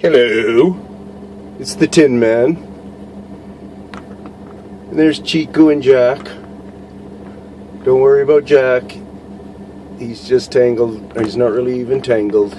Hello, it's the Tin Man. And there's Chico and Jack. Don't worry about Jack. He's just tangled. He's not really even tangled.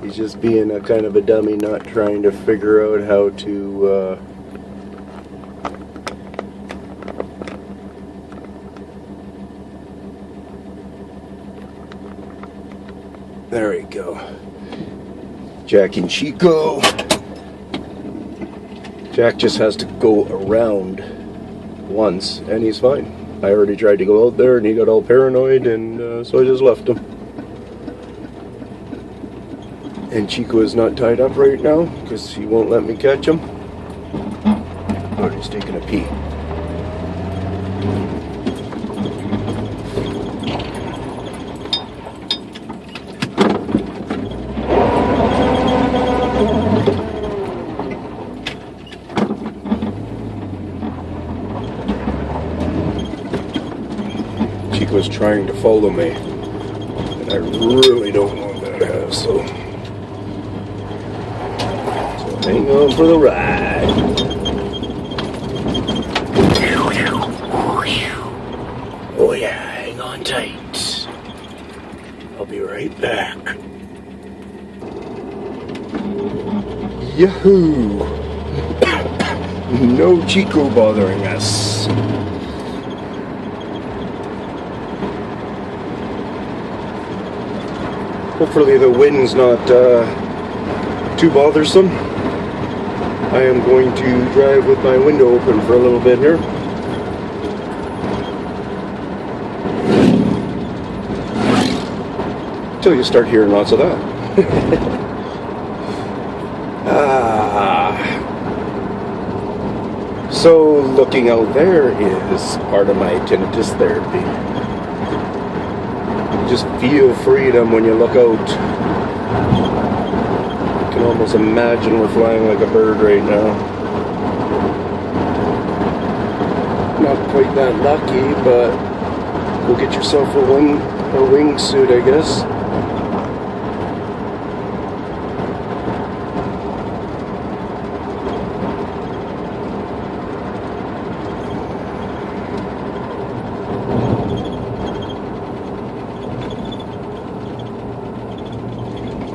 He's just being a kind of a dummy, not trying to figure out how to there we go. Jack and Chico. Jack just has to go around once and he's fine. I already tried to go out there and he got all paranoid, and so I just left him. And Chico is not tied up right now because he won't let me catch him. Oh, he's taking a pee. Was trying to follow me, and I really don't want that to have, so hang on for the ride. Oh yeah, hang on tight. I'll be right back. Yahoo! No Chico bothering us. Hopefully the wind's not too bothersome. I am going to drive with my window open for a little bit here. Until you start hearing lots of that. So looking out there is part of my tinnitus therapy. Just feel freedom when you look out. You can almost imagine we're flying like a bird right now. Not quite that lucky, but go get yourself a wingsuit, I guess.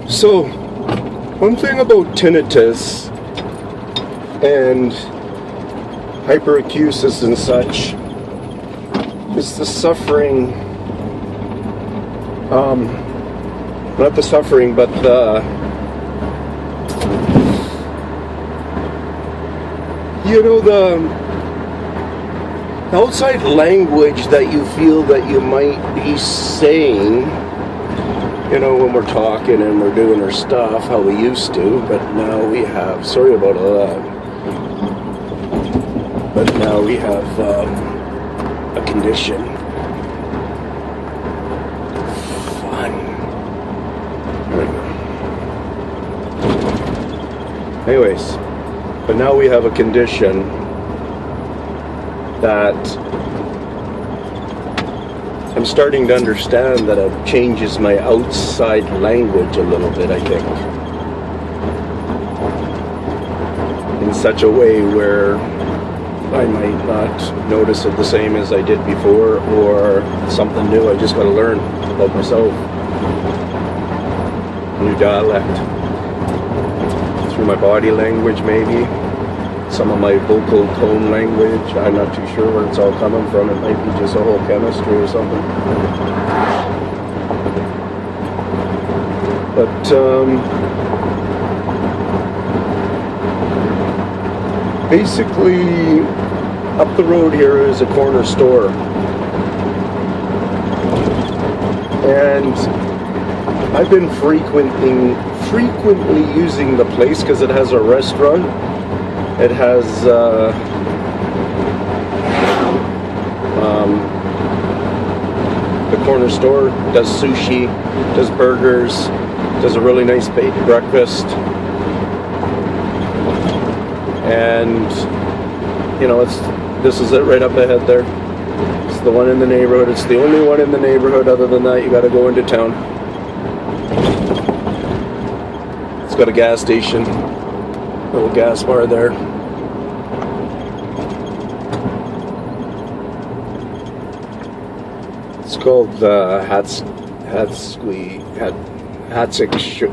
So, one thing about tinnitus and hyperacusis and such is the suffering, not the suffering, but the, you know, the outside language that you feel that you might be saying. You know, when we're talking and we're doing our stuff how we used to, but now we have, sorry about that, but now we have a condition. Fun. Anyways, but now we have a condition that I'm starting to understand that it changes my outside language a little bit, I think. In such a way where I might not notice it the same as I did before, or something new I just got to learn about myself. New dialect. Through my body language, maybe. Some of my vocal tone language, I'm not too sure where it's all coming from. It might be just a whole chemistry or something. But, basically, up the road here is a corner store. And I've been frequently using the place because it has a restaurant. It has the corner store, does sushi, does burgers, does a really nice baked breakfast. And you know, this is it right up ahead there. It's the one in the neighborhood. It's the only one in the neighborhood. Other than that, you got to go into town. got a gas station, little gas bar there. It's called Hatsik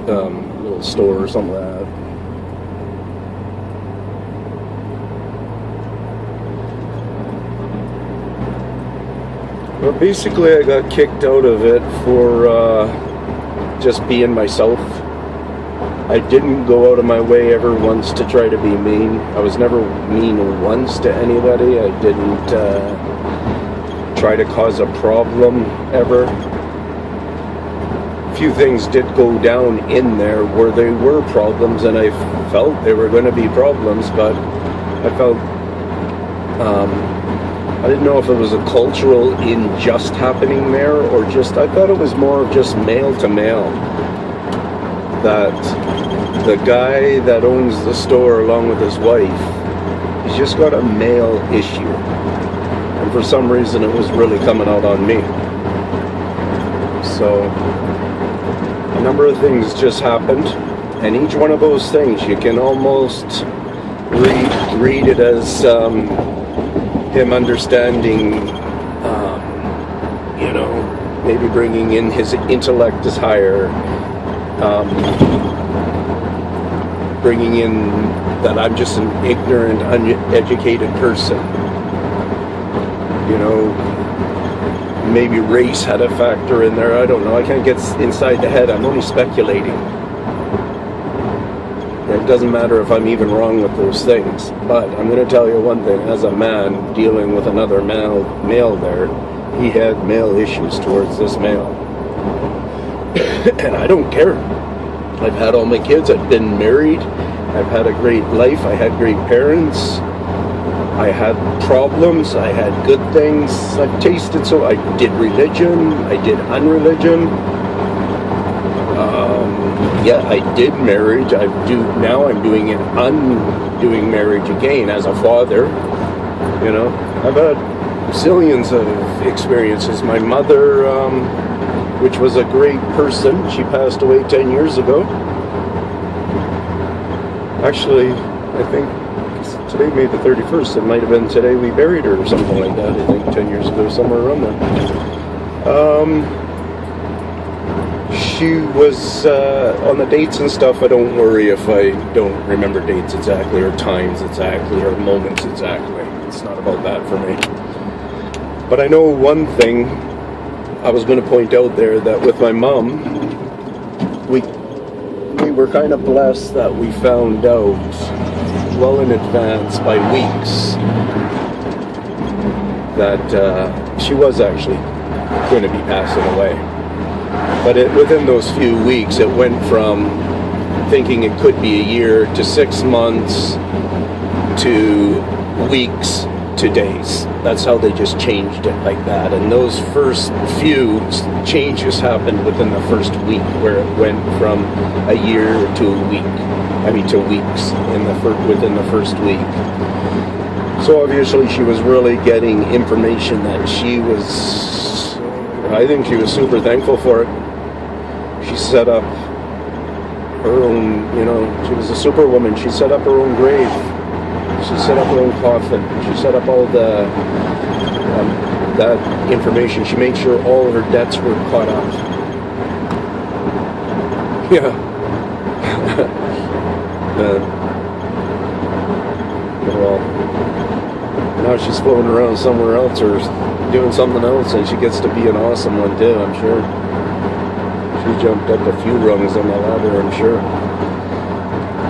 little store or something like that. But basically I got kicked out of it for just being myself. I didn't go out of my way ever once to try to be mean. I was never mean once to anybody. I didn't try to cause a problem ever. A few things did go down in there where they were problems, and I felt they were going to be problems, but I felt I didn't know if it was a cultural injustice happening there, or just, I thought it was more of just male to male. That the guy that owns the store along with his wife, he's just got a male issue. And for some reason it was really coming out on me. So a number of things just happened, and each one of those things you can almost read it as him understanding, maybe bringing in his intellect is higher, bringing in that I'm just an ignorant, uneducated person. Maybe race had a factor in there. I don't know. I can't get inside the head. I'm only speculating. It doesn't matter if I'm even wrong with those things. But I'm going to tell you one thing. As a man dealing with another male there, he had male issues towards this male. And I don't care. I've had all my kids. I've been married. I've had a great life. I had great parents. I had problems. I had good things. I've tasted. So I did religion. I did unreligion. I did marriage. Now I'm doing it. Undoing marriage again as a father. I've had zillions of experiences. My mother, which was a great person, she passed away 10 years ago. Actually, I think today, May the 31st, it might have been today we buried her or something like that. I think 10 years ago, somewhere around there. She was on the dates and stuff. I don't worry if I don't remember dates exactly, or times exactly, or moments exactly. It's not about that for me. But I know one thing I was going to point out there, that with my mom, we were kind of blessed that we found out well in advance, by weeks, that she was actually going to be passing away. But within those few weeks, it went from thinking it could be a year to 6 months to weeks to days. That's how they just changed it like that. And those first few changes happened within the first week, where it went from a year to a week. To weeks within the first week. So obviously she was really getting information that I think she was super thankful for it. She set up her own, she was a superwoman. She set up her own grave. She set up her own coffin. She set up all that information. She made sure all her debts were caught up. Yeah. Well, now she's floating around somewhere else or doing something else, and she gets to be an awesome one too, I'm sure. She jumped up a few rungs on the ladder, I'm sure.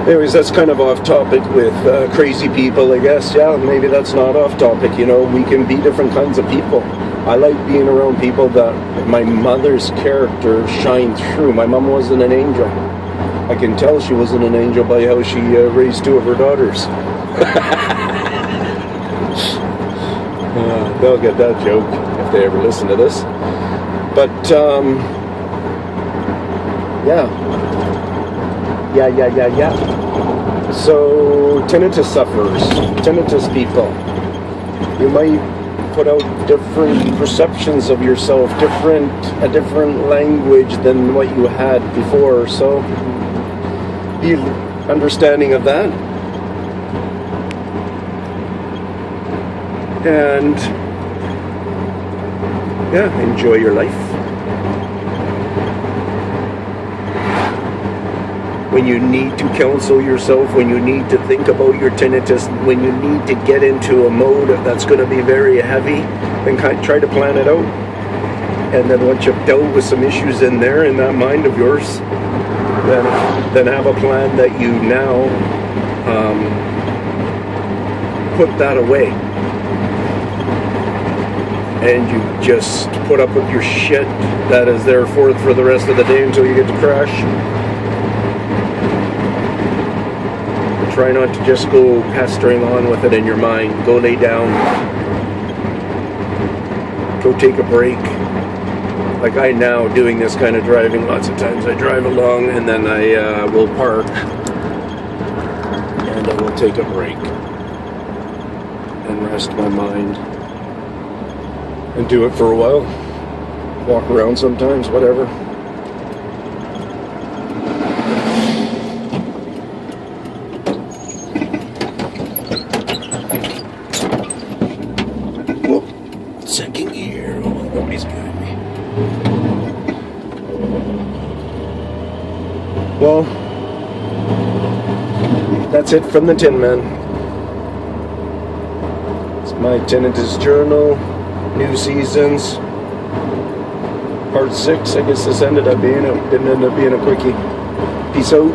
Anyways, that's kind of off topic with crazy people, I guess. Yeah, maybe that's not off topic. We can be different kinds of people. I like being around people that my mother's character shined through. My mom wasn't an angel. I can tell she wasn't an angel by how she raised 2 of her daughters. They'll get that joke if they ever listen to this. But, yeah. So, tinnitus sufferers, tinnitus people, you might put out different perceptions of yourself, a different language than what you had before. So, understanding of that. And yeah, enjoy your life. When you need to counsel yourself, when you need to think about your tinnitus, when you need to get into a mode that's going to be very heavy, then try to plan it out. And then once you've dealt with some issues in there, in that mind of yours, then have a plan that you now put that away. And you just put up with your shit that is there for the rest of the day until you get to crash. Try not to just go pestering on with it in your mind. Go lay down. Go take a break. Like I now doing this kind of driving, lots of times I drive along and then I will park and I will take a break and rest my mind and do it for a while. Walk around sometimes, whatever. Second gear. Oh, nobody's behind me. Well, that's it from the Tin Man. It's my tinnitus journal. New seasons. Part 6. I guess this ended up being. It didn't end up being a quickie. Peace out.